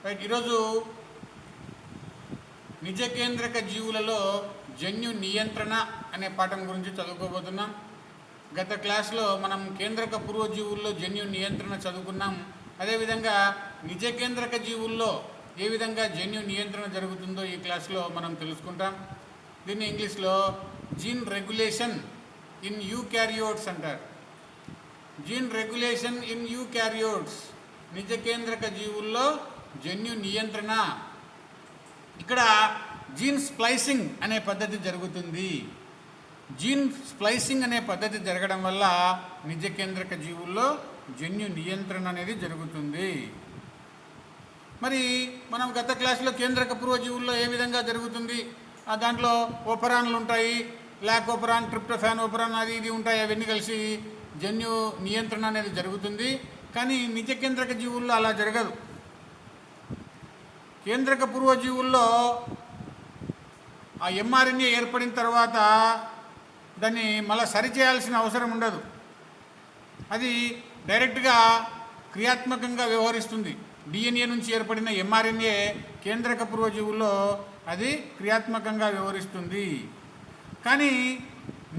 Right. ఈరోజు నిజ కేంద్రక జీవులలో జన్యు నియంత్రణ అనే పాఠం గురించి చదువుకోబోతున్నాం. గత క్లాస్లో మనం కేంద్రక పూర్వజీవుల్లో జన్యు నియంత్రణ చదువుకున్నాం. అదేవిధంగా నిజ కేంద్రక జీవుల్లో ఏ విధంగా జన్యు నియంత్రణ జరుగుతుందో ఈ క్లాస్లో మనం తెలుసుకుంటాం. దీన్ని ఇంగ్లీష్లో జీన్ రెగ్యులేషన్ ఇన్ యూకారియోట్స్ అంటారు. జీన్ రెగ్యులేషన్ ఇన్ యూకారియోట్స్, నిజ కేంద్రక జీవుల్లో జన్యు నియంత్రణ. ఇక్కడ జీన్ స్ప్లైసింగ్ అనే పద్ధతి జరుగుతుంది. జీన్ స్ప్లైసింగ్ అనే పద్ధతి జరగడం వల్ల నిజ కేంద్రక జీవుల్లో జన్యు నియంత్రణ అనేది జరుగుతుంది. మరి మనం గత క్లాసులో కేంద్రక పూర్వజీవుల్లో ఏ విధంగా జరుగుతుంది, దాంట్లో ఓపరాన్లు ఉంటాయి, లాక్ ఓపరాన్, ట్రిప్టోఫాన్ ఓపరాన్ అది ఇది ఉంటాయి. అవన్నీ కలిసి జన్యు నియంత్రణ అనేది జరుగుతుంది. కానీ నిజ కేంద్రక జీవుల్లో అలా జరగదు. కేంద్రక పూర్వజీవుల్లో ఆ ఎంఆర్ఎన్ఏ ఏర్పడిన తర్వాత దాన్ని మళ్ళీ సరిచేయాల్సిన అవసరం ఉండదు. అది డైరెక్ట్గా క్రియాత్మకంగా వ్యవహరిస్తుంది. డిఎన్ఏ నుంచి ఏర్పడిన ఎంఆర్ఎన్ఏ కేంద్రక పూర్వజీవుల్లో అది క్రియాత్మకంగా వ్యవహరిస్తుంది. కానీ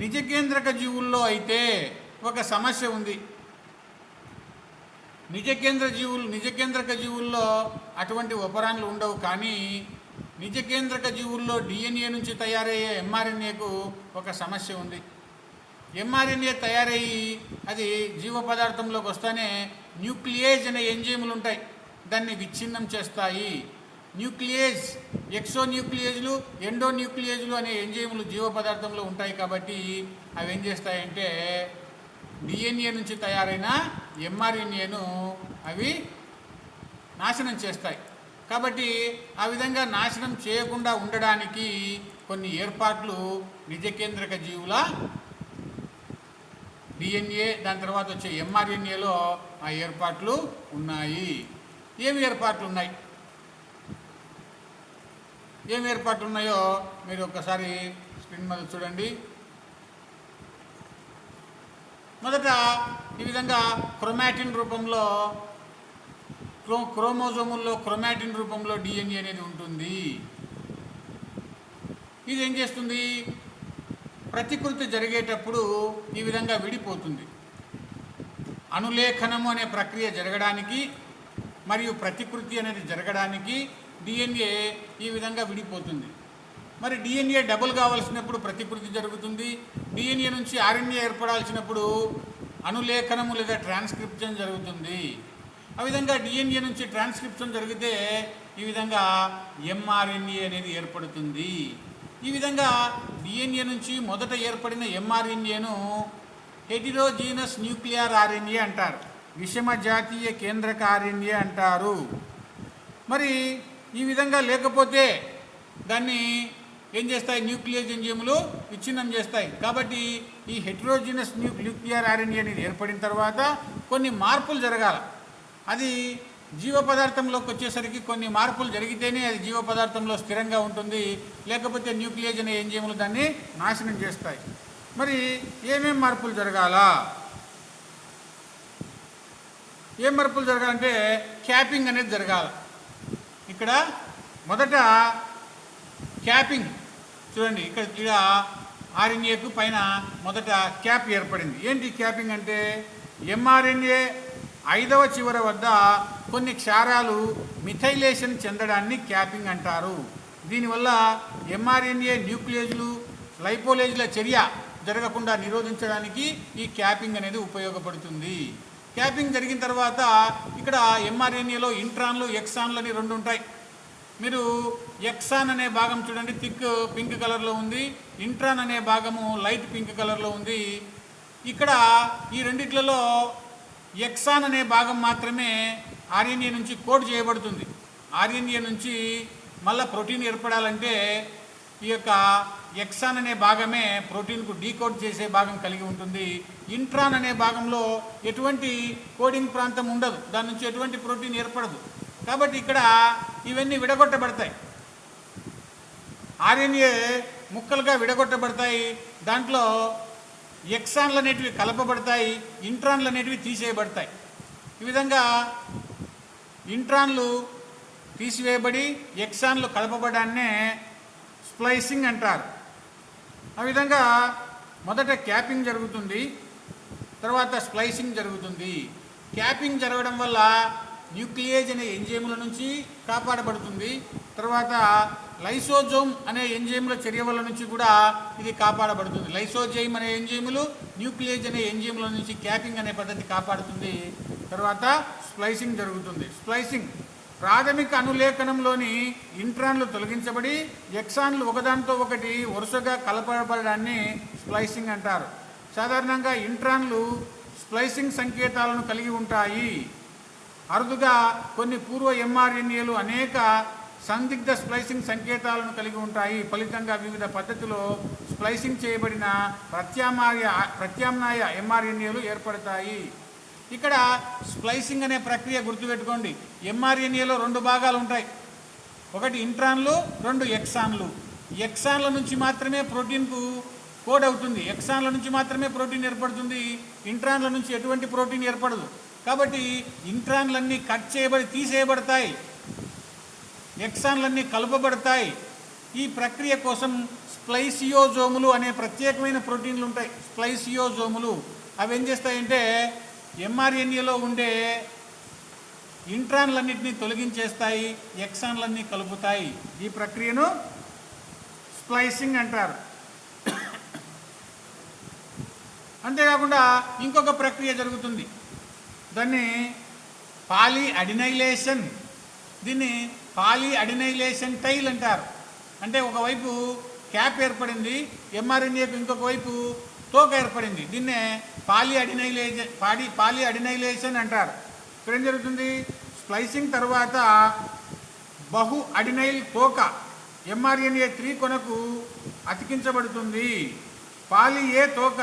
నిజ కేంద్రక జీవుల్లో అయితే ఒక సమస్య ఉంది. నిజ కేంద్రక జీవుల్లో అటువంటి ఒపరాన్లు ఉండవు. కానీ నిజ కేంద్రక జీవుల్లో డిఎన్ఏ నుంచి తయారయ్యే ఎంఆర్ఎన్ఏకు ఒక సమస్య ఉంది. ఎంఆర్ఎన్ఏ తయారయ్యి అది జీవ పదార్థంలోకి వస్తానే న్యూక్లియేజ్ అనే ఎంజైములు ఉంటాయి, దాన్ని విచ్ఛిన్నం చేస్తాయి. న్యూక్లియేజ్, ఎక్సోన్యూక్లియేజ్లు, ఎండోన్యూక్లియేజ్లు అనే ఎంజైములు జీవ పదార్థంలో ఉంటాయి. కాబట్టి అవి ఏం చేస్తాయంటే డిఎన్ఏ నుంచి తయారైన ఎంఆర్ఎన్ఏను అవి నాశనం చేస్తాయి. కాబట్టి ఆ విధంగా నాశనం చేయకుండా ఉండడానికి కొన్ని ఏర్పాట్లు నిజ కేంద్రక జీవుల డిఎన్ఏ దాని తర్వాత వచ్చే ఎంఆర్ఎన్ఏలో ఆ ఏర్పాట్లు ఉన్నాయి. ఏమి ఏర్పాట్లు ఉన్నాయో మీరు ఒక్కసారి స్క్రీన్ మీద చూడండి. మొదట ఈ విధంగా క్రోమాటిన్ రూపంలో, క్రోమోజోముల్లో క్రోమాటిన్ రూపంలో డిఎన్ఏ అనేది ఉంటుంది. ఇది ఏం చేస్తుంది, ప్రతికృతి జరిగేటప్పుడు ఈ విధంగా విడిపోతుంది. అనులేఖనము అనే ప్రక్రియ జరగడానికి మరియు ప్రతికృతి అనేది జరగడానికి డిఎన్ఏ ఈ విధంగా విడిపోతుంది. మరి డిఎన్ఏ డబుల్ కావాల్సినప్పుడు ప్రతికృతి జరుగుతుంది. డిఎన్ఏ నుంచి ఆర్ఎన్ఏ ఏర్పడాల్సినప్పుడు అనులేఖనము లేదా ట్రాన్స్క్రిప్షన్ జరుగుతుంది. ఆ విధంగా డిఎన్ఏ నుంచి ట్రాన్స్క్రిప్షన్ జరిగితే ఈ విధంగా ఎంఆర్ఎన్ఏ అనేది ఏర్పడుతుంది. ఈ విధంగా డిఎన్ఏ నుంచి మొదట ఏర్పడిన ఎంఆర్ఎన్ఏను హెటిరోజీనస్ న్యూక్లియర్ ఆర్ఎన్ఏ అంటారు, విషమ జాతీయ కేంద్రక ఆర్ఎన్ఏ అంటారు. మరి ఈ విధంగా లేకపోతే దాన్ని ఏం చేస్తాయి, న్యూక్లియేజ్ ఎంజైములు విచ్ఛిన్నం చేస్తాయి. కాబట్టి ఈ హెటరోజినస్ న్యూక్లియర్ ఆర్ఎన్ఏ అనేది ఏర్పడిన తర్వాత కొన్ని మార్పులు జరగాలి. అది జీవ పదార్థంలోకి వచ్చేసరికి కొన్ని మార్పులు జరిగితేనే అది జీవ పదార్థంలో స్థిరంగా ఉంటుంది, లేకపోతే న్యూక్లియేజ్ అనే ఎంజైములు దాన్ని నాశనం చేస్తాయి. మరి ఏమేం మార్పులు జరగాలా, ఏం మార్పులు జరగాలంటే క్యాపింగ్ అనేది జరగాలి. ఇక్కడ మొదట క్యాపింగ్ చూడండి, ఇక్కడ ఆర్ఎన్ఏకు పైన మొదట క్యాప్ ఏర్పడింది. ఏంటి క్యాపింగ్ అంటే, ఎంఆర్ఎన్ఏ 5వ చివర వద్ద కొన్ని క్షారాలు మిథైలేషన్ చెందడాన్ని క్యాపింగ్ అంటారు. దీనివల్ల ఎంఆర్ఎన్ఏ న్యూక్లియేజ్లు, లైపోలేజ్ల చర్య జరగకుండా నిరోధించడానికి ఈ క్యాపింగ్ అనేది ఉపయోగపడుతుంది. క్యాపింగ్ జరిగిన తర్వాత ఇక్కడ ఎంఆర్ఎన్ఏలో ఇంట్రాన్లు, ఎక్సాన్లు అని 2 ఉంటాయి. మీరు ఎక్సాన్ అనే భాగం చూడండి, థిక్ పింక్ కలర్లో ఉంది. ఇంట్రాన్ అనే భాగము లైట్ పింక్ కలర్లో ఉంది. ఇక్కడ ఈ రెండిట్లలో ఎక్సాన్ అనే భాగం మాత్రమే ఆర్ఎన్ఏ నుంచి కోడ్ చేయబడుతుంది. ఆర్ఎన్ఏ నుంచి మళ్ళీ ప్రోటీన్ ఏర్పడాలంటే ఈ యొక్క ఎక్సాన్ అనే భాగమే ప్రోటీన్కు డీకోడ్ చేసే భాగం కలిగి ఉంటుంది. ఇంట్రాన్ అనే భాగంలో ఎటువంటి కోడింగ్ ప్రాంతం ఉండదు, దాని నుంచి ఎటువంటి ప్రోటీన్ ఏర్పడదు. కాబట్టి ఇక్కడ ఇవన్నీ విడగొట్టబడతాయి, ఆర్ఎన్ఏ ముక్కలుగా విడగొట్టబడతాయి. దాంట్లో ఎక్సాన్లు అనేటివి కలపబడతాయి, ఇంట్రాన్లు అనేటివి తీసేయబడతాయి. ఈ విధంగా ఇంట్రాన్లు తీసివేయబడి ఎక్సాన్లు కలపబడాన్నే స్ప్లైసింగ్ అంటారు. ఆ విధంగా మొదట క్యాపింగ్ జరుగుతుంది, తర్వాత స్ప్లైసింగ్ జరుగుతుంది. క్యాపింగ్ జరగడం వల్ల న్యూక్లియేజ్ అనే ఎంజైముల నుంచి కాపాడబడుతుంది. తర్వాత లైసోజోమ్ అనే ఎంజైముల చర్య వల్ల నుంచి కూడా ఇది కాపాడబడుతుంది. లైసోజైమ్ అనే ఎంజైములు న్యూక్లియేజ్ అనే ఎంజైముల నుంచి క్యాపింగ్ అనే పద్ధతి కాపాడుతుంది. తర్వాత స్ప్లైసింగ్ జరుగుతుంది. స్ప్లైసింగ్ ప్రాథమిక అనులేఖనంలోని ఇంట్రాన్లు తొలగించబడి ఎక్సాన్లు ఒకదానితో ఒకటి వరుసగా కలపబడడాన్ని స్ప్లైసింగ్ అంటారు. సాధారణంగా ఇంట్రాన్లు స్ప్లైసింగ్ సంకేతాలను కలిగి ఉంటాయి. అరుదుగా కొన్ని పూర్వ ఎంఆర్ఎన్ఏలు అనేక సందిగ్ధ స్ప్లైసింగ్ సంకేతాలను కలిగి ఉంటాయి. ఫలితంగా వివిధ పద్ధతిలో స్ప్లైసింగ్ చేయబడిన ప్రత్యామ్నాయ ఎంఆర్ఎన్ఏలు ఏర్పడతాయి. ఇక్కడ స్ప్లైసింగ్ అనే ప్రక్రియ గుర్తుపెట్టుకోండి. ఎంఆర్ఎన్ఏలో 2 భాగాలు ఉంటాయి. ఒకటి ఇంట్రాన్లు, 2 ఎక్సాన్లు. ఎక్సాన్ల నుంచి మాత్రమే ప్రోటీన్కు కోడ్ అవుతుంది. ఎక్సాన్ల నుంచి మాత్రమే ప్రోటీన్ ఏర్పడుతుంది. ఇంట్రాన్ల నుంచి ఎటువంటి ప్రోటీన్ ఏర్పడదు. కాబట్టి ఇంట్రాన్లన్నీ కట్ చేయబడి తీసేయబడతాయి, ఎక్సాన్లన్నీ కలుపబడతాయి. ఈ ప్రక్రియ కోసం స్ప్లైసియోజోములు అనే ప్రత్యేకమైన ప్రోటీన్లు ఉంటాయి. స్ప్లైసియోజోములు అవి ఏం చేస్తాయంటే ఎంఆర్ఎన్ఏలో ఉండే ఇంట్రాన్లన్నింటినీ తొలగించేస్తాయి, ఎక్సాన్లన్నీ కలుపుతాయి. ఈ ప్రక్రియను స్ప్లైసింగ్ అంటారు. అంతేకాకుండా ఇంకొక ప్రక్రియ జరుగుతుంది, దాన్ని పాలీఅడినైలేషన్. దీన్ని పాలీఅడినైలేషన్ టైల్ అంటారు. అంటే ఒకవైపు క్యాప్ ఏర్పడింది, ఎంఆర్ఎన్ఏకు ఇంకొక వైపు తోక ఏర్పడింది. దీన్నే పాలీఅడినైలేషన్ అంటారు. ఇక్కడ ఏం జరుగుతుంది, స్ప్లైసింగ్ తర్వాత బహు అడినైల్ తోక ఎంఆర్ఎన్ఏ 3 కొనకు అతికించబడుతుంది. పాలి ఏ తోక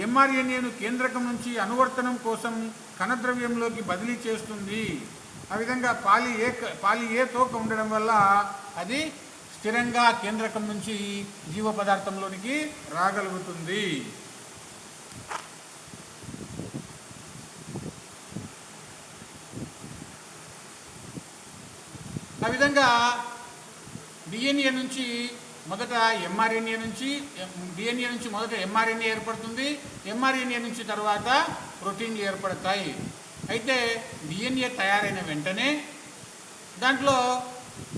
ఎంఆర్ఎన్ఏను కేంద్రకం నుంచి అనువర్తనం కోసం కణద్రవ్యంలోకి బదిలీ చేస్తుంది. ఆ విధంగా పాలి ఏ తోక ఉండడం వల్ల అది స్థిరంగా కేంద్రకం నుంచి జీవ పదార్థంలోనికి రాగలుగుతుంది. ఆ విధంగా డిఎన్ఏ నుంచి మొదట ఎంఆర్ఎన్ఏ నుంచి మొదట ఎంఆర్ఎన్ఏ ఏర్పడుతుంది. ఎంఆర్ఎన్ఏ నుంచి తర్వాత ప్రోటీన్లు ఏర్పడతాయి. అయితే డిఎన్ఏ తయారైన వెంటనే దాంట్లో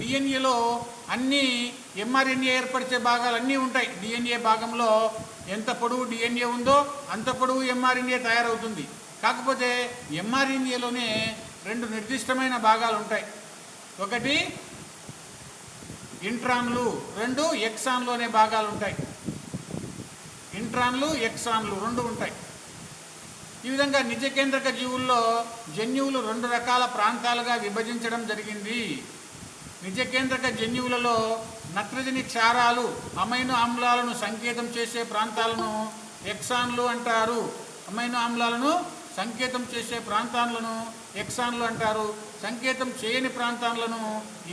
డిఎన్ఏలో అన్ని ఎంఆర్ఎన్ఏ ఏర్పరిచే భాగాలు అన్నీ ఉంటాయి. డిఎన్ఏ భాగంలో ఎంత పొడవు డిఎన్ఏ ఉందో అంత పొడవు ఎంఆర్ఎన్ఏ తయారవుతుంది. కాకపోతే ఎంఆర్ఎన్ఏలోనే 2 నిర్దిష్టమైన భాగాలు ఉంటాయి. ఒకటి ఇంట్రాన్లు, 2 ఎక్సాన్లు అనే భాగాలు ఉంటాయి. ఇంట్రాన్లు, ఎక్సాన్లు 2 ఉంటాయి. ఈ విధంగా నిజ కేంద్రక జీవుల్లో జన్యువులు 2 రకాల ప్రాంతాలుగా విభజించడం జరిగింది. నిజ కేంద్రక జన్యువులలో నత్రజని క్షారాలు, అమైనో ఆమ్లాలను సంకేతం చేసే ప్రాంతాలను ఎక్సాన్లు అంటారు. అమైనో ఆమ్లాలను సంకేతం చేసే ప్రాంతాలను ఎక్సాన్లు అంటారు. సంకేతం చేయని ప్రాంతాలను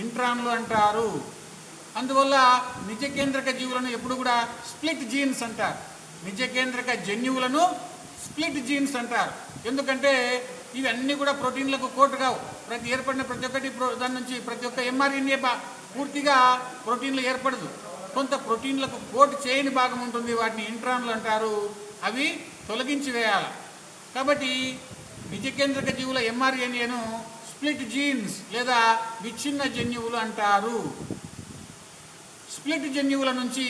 ఇంట్రాన్లు అంటారు. అందువల్ల నిజ కేంద్రక జీవులను ఎప్పుడు కూడా స్ప్లిట్ జీన్స్ అంటారు. నిజ కేంద్రక జన్యువులను స్ప్లిట్ జీన్స్ అంటారు. ఎందుకంటే ఇవి అన్నీ కూడా ప్రోటీన్లకు కోట్ కావు. ఏర్పడిన ప్రతి ఒక్కటి దాని నుంచి ప్రతి ఒక్క ఎంఆర్ఎన్ఏ పూర్తిగా ప్రోటీన్లు ఏర్పడదు. కొంత ప్రోటీన్లకు కోట్ చేయని భాగం ఉంటుంది, వాటిని ఇంట్రాన్లు అంటారు. అవి తొలగించి వేయాలి. కాబట్టి నిజ కేంద్రక జీవుల ఎంఆర్ఎన్ఏను స్ప్లిట్ జీన్స్ లేదా విచ్ఛిన్న జన్యువులు అంటారు. స్ప్లిట్ జన్యువుల నుంచి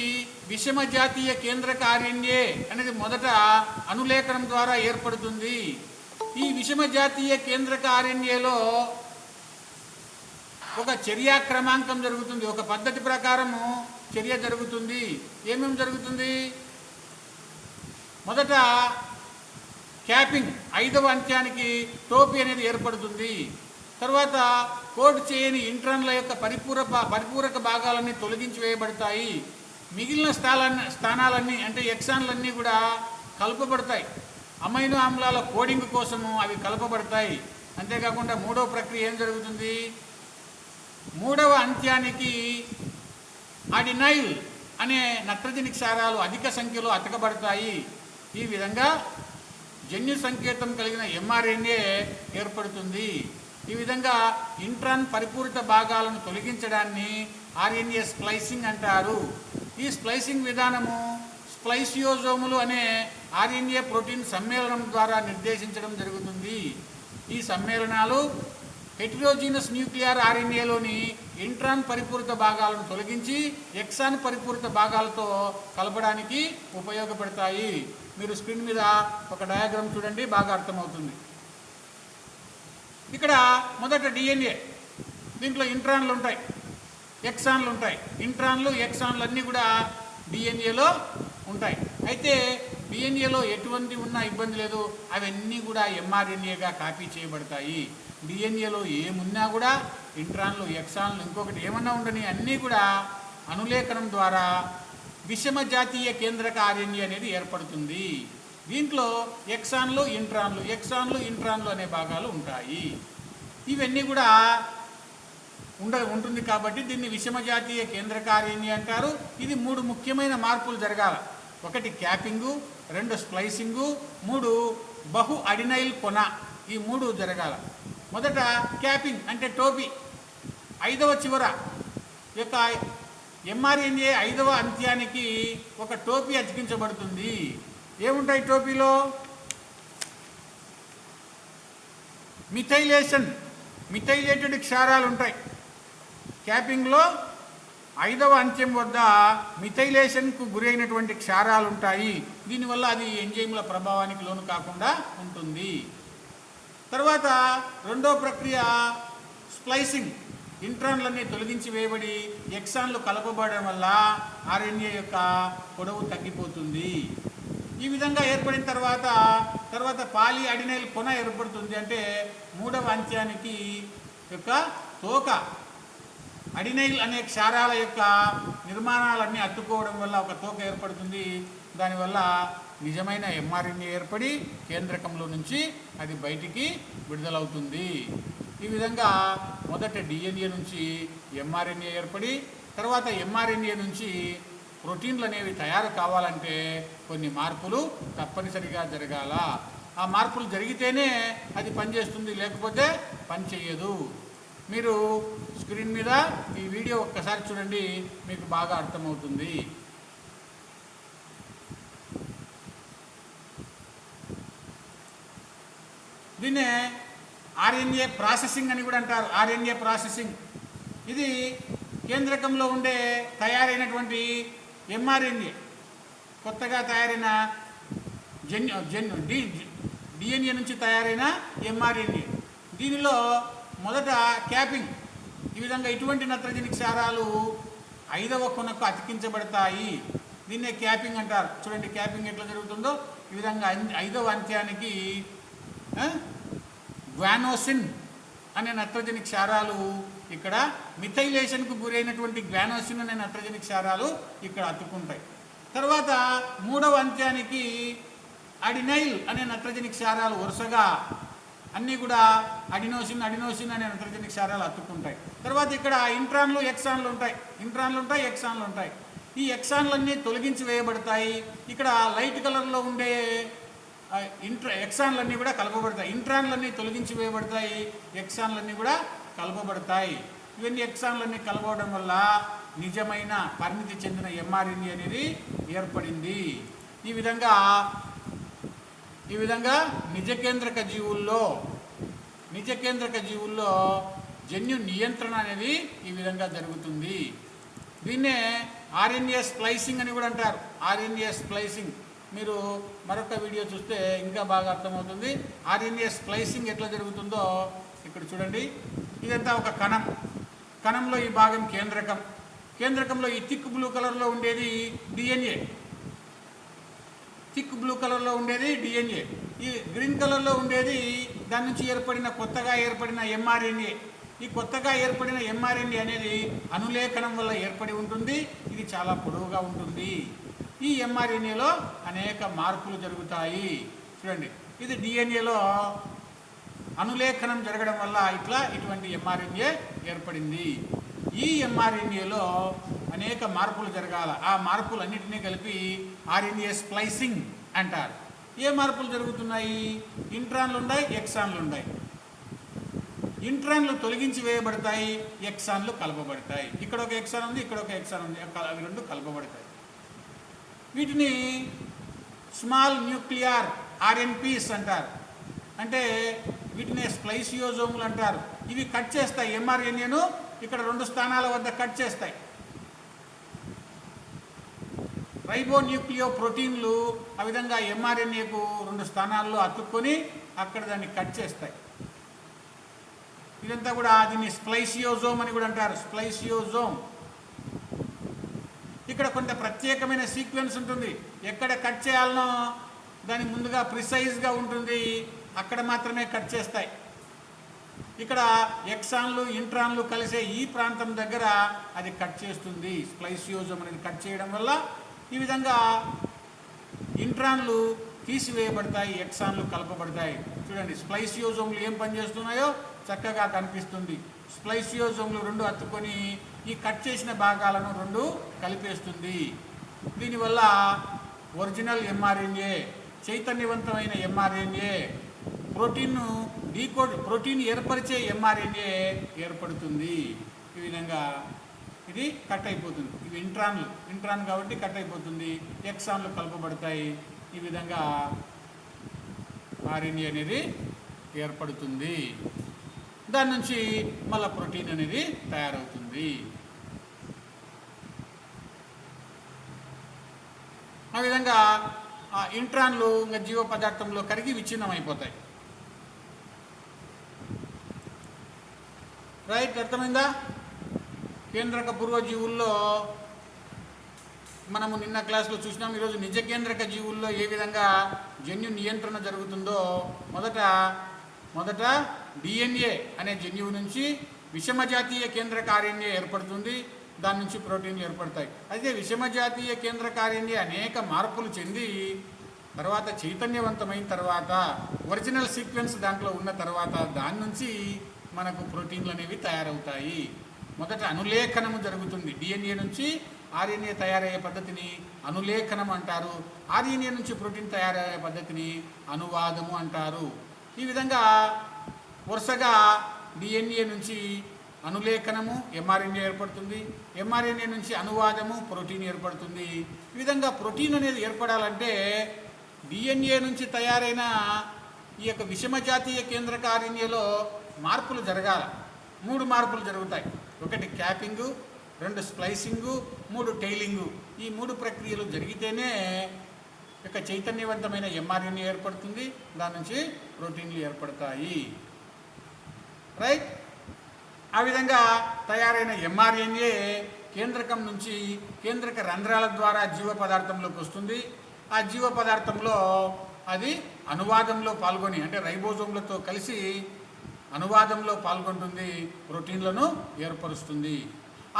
విషమ జాతీయ కేంద్రక ఆర్ఎన్ఏ అనేది మొదట అనులేఖనం ద్వారా ఏర్పడుతుంది. ఈ విషమ జాతీయ కేంద్రక ఆర్ఎన్ఏలో ఒక చర్యా క్రమాంకం జరుగుతుంది, ఒక పద్ధతి ప్రకారము చర్య జరుగుతుంది. ఏమేమి జరుగుతుంది? మొదట క్యాపింగ్ 5వ అంత్యానికి టోపీ అనేది ఏర్పడుతుంది. తర్వాత కోడ్ చేయని ఇంట్రాన్ల యొక్క పరిపూరక భాగాలన్నీ తొలగించి వేయబడతాయి. మిగిలిన స్థానాలన్నీ అంటే ఎక్సాన్లన్నీ కూడా కలపబడతాయి. అమైనో ఆమ్లాల కోడింగ్ కోసము అవి కలపబడతాయి. అంతేకాకుండా 3వ ప్రక్రియ ఏం జరుగుతుంది? 3వ అంత్యానికి అడినైల్ అనే నత్రజని క్షారాలు అధిక సంఖ్యలో అతకబడతాయి. ఈ విధంగా జన్యు సంకేతం కలిగిన ఎంఆర్ఎన్ఏ ఏర్పడుతుంది. ఈ విధంగా ఇంట్రాన్ పరిపూరిత భాగాలను తొలగించడాన్ని ఆర్ఎన్ఏ స్ప్లైసింగ్ అంటారు. ఈ స్ప్లైసింగ్ విధానము స్ప్లైసియోజోములు అనే ఆర్ఎన్ఏ ప్రోటీన్ సమ్మేళనం ద్వారా నిర్దేశించడం జరుగుతుంది. ఈ సమ్మేళనాలు హెటెరోజీనస్ న్యూక్లియర్ ఆర్ఎన్ఏలోని ఇంట్రాన్ పరిపూరిత భాగాలను తొలగించి ఎక్సాన్ పరిపూరిత భాగాలతో కలపడానికి ఉపయోగపడతాయి. మీరు స్క్రీన్ మీద ఒక డయాగ్రామ్ చూడండి, బాగా అర్థమవుతుంది. ఇక్కడ మొదట డిఎన్ఏ, దీంట్లో ఇంట్రాన్లు ఉంటాయి, ఎక్సాన్లు ఉంటాయి. ఇంట్రాన్లు ఎక్సాన్లు అన్నీ కూడా డిఎన్ఏలో ఉంటాయి. అయితే డిఎన్ఏలో ఎటువంటి ఉన్నా ఇబ్బంది లేదు, అవన్నీ కూడా ఎంఆర్ఎన్ఏగా కాపీ చేయబడతాయి. డిఎన్ఏలో ఏమున్నా కూడా ఇంట్రాన్లు ఎక్సాన్లు ఇంకొకటి ఏమన్నా ఉండని అన్నీ కూడా అనులేఖనం ద్వారా విషమ జాతీయ కేంద్రక ఆర్ఎన్ఏ అనేది ఏర్పడుతుంది. దీంట్లో ఎక్సాన్లు ఇంట్రాన్లు అనే భాగాలు ఉంటాయి. ఇవన్నీ కూడా ఉంటుంది కాబట్టి దీన్ని విషమ జాతీయ కేంద్రక ఆర్ఎన్ఏ అంటారు. ఇది 3 ముఖ్యమైన మార్పులు జరగాల. 1 క్యాపింగు, 2 స్ప్లైసింగు, 3 బహు అడినైల్ కొన. ఈ 3 జరగాల. మొదట క్యాపింగ్ అంటే టోపీ, 5వ చివర యొక్క ఎంఆర్ఎన్ఏ 5వ అంత్యానికి ఒక టోపీ అతికించబడుతుంది. ఏముంటాయి టోపీలో? మిథైలేటెడ్ క్షారాలు ఉంటాయి. క్యాపింగ్లో 5వ అంత్యం వద్ద మిథైలేషన్కు గురైనటువంటి క్షారాలు ఉంటాయి. దీనివల్ల అది ఎంజైమ్ల ప్రభావానికి లోను కాకుండా ఉంటుంది. తర్వాత రెండో ప్రక్రియ స్ప్లైసింగ్. ఇంట్రాన్లన్నీ తొలగించి వేయబడి ఎక్సాన్లు కలపబడడం వల్ల ఆర్ఎన్ఏ యొక్క పొడవు తగ్గిపోతుంది. ఈ విధంగా ఏర్పడిన తర్వాత పాలీ అడినైల్ కొన ఏర్పడుతుంది. అంటే 3వ అంత్యానికి యొక్క తోక అడినైల్ అనే క్షారాల యొక్క నిర్మాణాలన్నీ అతుక్కోవడం వల్ల ఒక తోక ఏర్పడుతుంది. దానివల్ల నిజమైన ఎంఆర్ఎన్ఏ ఏర్పడి కేంద్రకంలో నుంచి అది బయటికి విడుదలవుతుంది. ఈ విధంగా మొదట డిఎన్ఏ నుంచి ఎంఆర్ఎన్ఏ ఏర్పడి తర్వాత ఎంఆర్ఎన్ఏ నుంచి ప్రోటీన్లు అనేవి తయారు కావాలంటే కొన్ని మార్పులు తప్పనిసరిగా జరగాల. ఆ మార్పులు జరిగితేనే అది పనిచేస్తుంది, లేకపోతే పనిచేయదు. మీరు స్క్రీన్ మీద ఈ వీడియో ఒక్కసారి చూడండి, మీకు బాగా అర్థమవుతుంది. దీన్నే ఆర్ఎన్ఏ ప్రాసెసింగ్ అని కూడా అంటారు. ఆర్ఎన్ఏ ప్రాసెసింగ్ ఇది కేంద్రకంలో ఉండే తయారైనటువంటి ఎంఆర్ఎన్ఏ, కొత్తగా తయారైన డిఎన్ఏ నుంచి తయారైన ఎంఆర్ఎన్ఏ. దీనిలో మొదట క్యాపింగ్. ఈ విధంగా ఇటువంటి నత్రజని క్షారాలు 5వ కొనకు అతికించబడతాయి. దీన్నే క్యాపింగ్ అంటారు. చూడండి క్యాపింగ్ ఎట్లా జరుగుతుందో. ఈ విధంగా 5వ అంత్యానికి గ్వానోసిన్ అనే నత్రజని క్షారాలు ఇక్కడ మిథైలేషన్కు గురైనటువంటి గ్వానోసిన్ అనే నత్రజని క్షారాలు ఇక్కడ అతుక్కుంటాయి. తర్వాత 3వ అంత్యానికి అడినైల్ అనే నత్రజని క్షారాలు వరుసగా అన్నీ కూడా అడినోసిన్ అనే నత్రజని క్షారాలు అతుక్కుంటాయి. తర్వాత ఇక్కడ ఇంట్రాన్లు ఎక్సాన్లు ఉంటాయి. ఈ ఎక్సాన్లన్నీ తొలగించి వేయబడతాయి. ఇక్కడ లైట్ కలర్లో ఉండే ఎక్సాన్లన్నీ కూడా కలపబడతాయి. ఇంట్రాన్లన్నీ తొలగించి వేయబడతాయి, ఎక్సాన్లన్నీ కూడా కలపబడతాయి. ఇవన్నీ ఎక్సాన్లన్నీ కలపడం వల్ల నిజమైన పరిణితి చెందిన ఎంఆర్ఎన్ఏ అనేది ఏర్పడింది. ఈ విధంగా నిజకేంద్రక జీవుల్లో జన్యు నియంత్రణ అనేది ఈ విధంగా జరుగుతుంది. దీన్నే ఆర్ఎన్ఏ స్ప్లైసింగ్ అని కూడా అంటారు. ఆర్ఎన్ఏ స్ప్లైసింగ్ మీరు మరొక వీడియో చూస్తే ఇంకా బాగా అర్థమవుతుంది. ఆర్ఎన్ఏ స్ప్లైసింగ్ ఎట్లా జరుగుతుందో ఇక్కడ చూడండి. ఇదంతా ఒక కణంలో ఈ భాగం కేంద్రకంలో ఈ థిక్ బ్లూ కలర్లో ఉండేది డిఎన్ఏ. ఈ గ్రీన్ కలర్లో ఉండేది దాని నుంచి కొత్తగా ఏర్పడిన ఎంఆర్ఎన్ఏ. ఈ కొత్తగా ఏర్పడిన ఎంఆర్ఎన్ఏ అనేది అనులేఖనం వల్ల ఏర్పడి ఉంటుంది. ఇది చాలా పొడవుగా ఉంటుంది. ఈ ఎంఆర్ఎన్ఏలో అనేక మార్పులు జరుగుతాయి. చూడండి, ఇది డిఎన్ఏలో అనులేఖనం జరగడం వల్ల ఇటువంటి ఎంఆర్ఎన్ఏ ఏర్పడింది. ఈ ఎంఆర్ఎన్ఏలో అనేక మార్పులు జరగాల. ఆ మార్పులన్నిటినీ కలిపి ఆర్ఎన్ఏ స్ప్లైసింగ్ అంటారు. ఏ మార్పులు జరుగుతున్నాయి? ఇంట్రాన్లు ఉన్నాయి, ఎక్సాన్లు ఉన్నాయి. ఇంట్రాన్లు తొలగించి వేయబడతాయి, ఎక్సాన్లు కలపబడతాయి. ఇక్కడ ఒక ఎక్సాన్ ఉంది, ఇక్కడ ఒక ఎక్సాన్ ఉంది, అవి రెండు కలపబడతాయి. వీటిని స్మాల్ న్యూక్లియర్ ఆర్ఎన్పీస్ అంటారు. అంటే వీటిని స్ప్లైసియోజోములు అంటారు. ఇవి కట్ చేస్తాయి ఎంఆర్ఎన్ఏను ఇక్కడ 2 స్థానాల వద్ద కట్ చేస్తాయి. రైబోన్యూక్లియో ప్రోటీన్లు ఆ విధంగా ఎంఆర్ఎన్ఏకు 2 స్థానాల్లో అతుక్కొని అక్కడ దాన్ని కట్ చేస్తాయి. ఇదంతా కూడా దీన్ని స్ప్లైసియోజోమ్ అని కూడా అంటారు. స్ప్లైసియోజోమ్. ఇక్కడ కొంత ప్రత్యేకమైన సీక్వెన్స్ ఉంటుంది. ఎక్కడ కట్ చేయాలనో దాని ముందుగా ప్రిసైజ్గా ఉంటుంది, అక్కడ మాత్రమే కట్ చేస్తాయి. ఇక్కడ ఎక్సాన్లు ఇంట్రాన్లు కలిసే ఈ ప్రాంతం దగ్గర అది కట్ చేస్తుంది. స్ప్లైసియోజోమ్ అనేది కట్ చేయడం వల్ల ఈ విధంగా ఇంట్రాన్లు తీసివేయబడతాయి, ఎక్సాన్లు కలపబడతాయి. చూడండి స్ప్లైసియోజోమ్లు ఏం పనిచేస్తున్నాయో చక్కగా కనిపిస్తుంది. స్ప్లైసియోజోమ్లు 2 అతుక్కొని ఈ కట్ చేసిన భాగాలను 2 కలిపేస్తుంది. దీనివల్ల ఒరిజినల్ ఎంఆర్ఎన్ఏ, చైతన్యవంతమైన ఎంఆర్ఎన్ఏ, ప్రోటీన్ ఏర్పరిచే ఎంఆర్ఎన్ఏ ఏర్పడుతుంది. ఈ విధంగా ఇది కట్ అయిపోతుంది. ఇవి ఇంట్రాన్ కాబట్టి కట్ అయిపోతుంది, ఎక్సాన్లు కలపబడతాయి. ఈ విధంగా ఆర్ఎన్ఏ అనేది ఏర్పడుతుంది. దాని నుంచి మళ్ళీ ప్రోటీన్ అనేది తయారవుతుంది. ఆ విధంగా ఆ ఇంట్రాన్లు ఇంకా జీవ పదార్థంలో కరిగి విచ్ఛిన్నం అయిపోతాయి. రైట్, అర్థమైందా? కేంద్రక పూర్వజీవుల్లో మనము నిన్న క్లాస్లో చూసినాం. ఈరోజు నిజ కేంద్రక జీవుల్లో ఏ విధంగా జన్యు నియంత్రణ జరుగుతుందో మొదట డిఎన్ఏ అనే జన్యువు నుంచి విషమజాతీయ కేంద్రక ఆర్ఎన్ఏ ఏర్పడుతుంది. దాని నుంచి ప్రోటీన్లు ఏర్పడతాయి. అయితే విషమజాతీయ కేంద్రక ఆర్ఎన్ఏ అనేక మార్పులు చెంది తర్వాత చైతన్యవంతమైన తర్వాత ఒరిజినల్ సీక్వెన్స్ దాంట్లో ఉన్న తర్వాత దాని నుంచి మనకు ప్రోటీన్లు అనేవి తయారవుతాయి. మొదట అనులేఖనము జరుగుతుంది. డిఎన్ఏ నుంచి ఆర్ఎన్ఏ తయారయ్యే పద్ధతిని అనులేఖనం అంటారు. ఆర్ఎన్ఏ నుంచి ప్రోటీన్ తయారయ్యే పద్ధతిని అనువాదము అంటారు. ఈ విధంగా వరుసగా డిఎన్ఏ నుంచి అనులేఖనము ఎంఆర్ఎన్ఏ ఏర్పడుతుంది, ఎంఆర్ఎన్ఏ నుంచి అనువాదము ప్రోటీన్ ఏర్పడుతుంది. ఈ విధంగా ప్రోటీన్ అనేది ఏర్పడాలంటే డిఎన్ఏ నుంచి తయారైన ఈ యొక్క విషమజాతీయ కేంద్రక ఆర్ఎన్ఏలో మార్పులు జరగాల. 3 మార్పులు జరుగుతాయి. 1 క్యాపింగు, 2 స్ప్లైసింగు, 3 టైలింగు. ఈ 3 ప్రక్రియలు జరిగితేనే ఇక చైతన్యవంతమైన ఎంఆర్ఎన్ఏ ఏర్పడుతుంది. దాని నుంచి ప్రోటీన్లు ఏర్పడతాయి. రైట్, ఆ విధంగా తయారైన ఎంఆర్ఎన్ఏ కేంద్రకం నుంచి కేంద్రక రంధ్రాల ద్వారా జీవ పదార్థంలోకి వస్తుంది. ఆ జీవ పదార్థంలో అది అనువాదంలో పాల్గొని అంటే రైబోజోమ్లతో కలిసి అనువాదంలో పాల్గొంటుంది, ప్రోటీన్లను ఏర్పరుస్తుంది.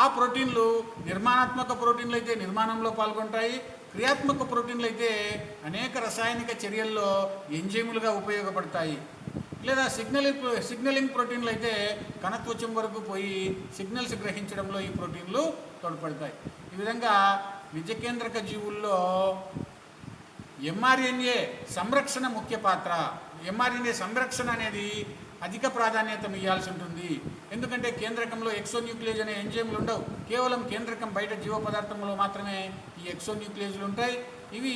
ఆ ప్రోటీన్లు నిర్మాణాత్మక ప్రోటీన్లు అయితే నిర్మాణంలో పాల్గొంటాయి, క్రియాత్మక ప్రోటీన్లు అయితే అనేక రసాయనిక చర్యల్లో ఎంజైములుగా ఉపయోగపడతాయి. లేదా సిగ్నలింగ్ ప్రోటీన్లు అయితే కణత్వచం వరకు పోయి సిగ్నల్స్ గ్రహించడంలో ఈ ప్రోటీన్లు తోడ్పడతాయి. ఈ విధంగా నిజకేంద్రక జీవుల్లో ఎంఆర్ఎన్ఏ సంరక్షణ ముఖ్య పాత్ర. ఎంఆర్ఎన్ఏ సంరక్షణ అనేది అధిక ప్రాధాన్యత ఇవ్వాల్సి ఉంటుంది. ఎందుకంటే కేంద్రకంలో ఎక్సోన్యూక్లియేజ్ అనే ఎంజైమ్లు ఉండవు. కేవలం కేంద్రకం బయట జీవ పదార్థంలో మాత్రమే ఈ ఎక్సోన్యూక్లియేజ్లు ఉంటాయి. ఇవి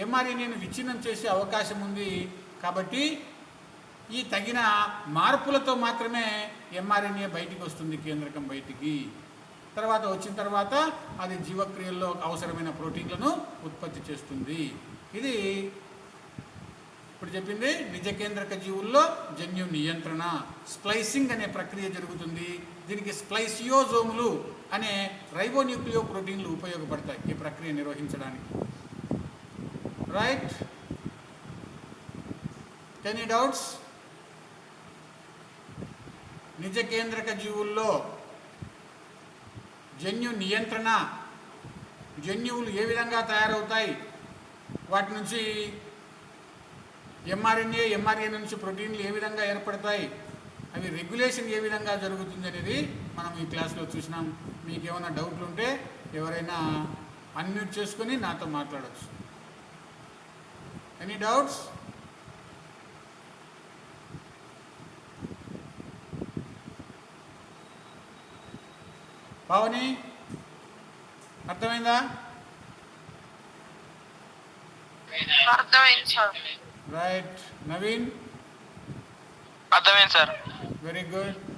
ఎంఆర్ఎన్ఏను విచ్ఛిన్నం చేసే అవకాశం ఉంది. కాబట్టి ఈ తగిన మార్పులతో మాత్రమే ఎంఆర్ఎన్ఏ బయటికి వస్తుంది, కేంద్రకం బయటికి. తర్వాత వచ్చిన తర్వాత అది జీవక్రియల్లో అవసరమైన ప్రోటీన్లను ఉత్పత్తి చేస్తుంది. ఇది ఇప్పుడు చెప్పింది నిజ కేంద్రక జీవుల్లో జన్యు నియంత్రణ. స్ప్లైసింగ్ అనే ప్రక్రియ జరుగుతుంది. దీనికి స్ప్లైసియోజోములు అనే రైబోన్యూక్లియో ప్రోటీన్లు ఉపయోగపడతాయి ఈ ప్రక్రియ నిర్వహించడానికి. Right, any doubts? నిజ కేంద్రక జీవుల్లో జన్యు నియంత్రణ, జన్యువులు ఏ విధంగా తయారవుతాయి, వాటి నుంచి ఎంఆర్ఎన్ఏ నుంచి ప్రోటీన్లు ఏ విధంగా ఏర్పడతాయి, అవి రెగ్యులేషన్ ఏ విధంగా జరుగుతుంది అనేది మనం ఈ క్లాస్లో చూసినాం. మీకు ఏమైనా డౌట్లు ఉంటే ఎవరైనా అన్మ్యూట్ చేసుకొని నాతో మాట్లాడవచ్చు. Any doubts? పావని అర్థమైందా? అర్థమైంది సార్. రైట్. నవీన్ అర్థమైంది సార్. Very good.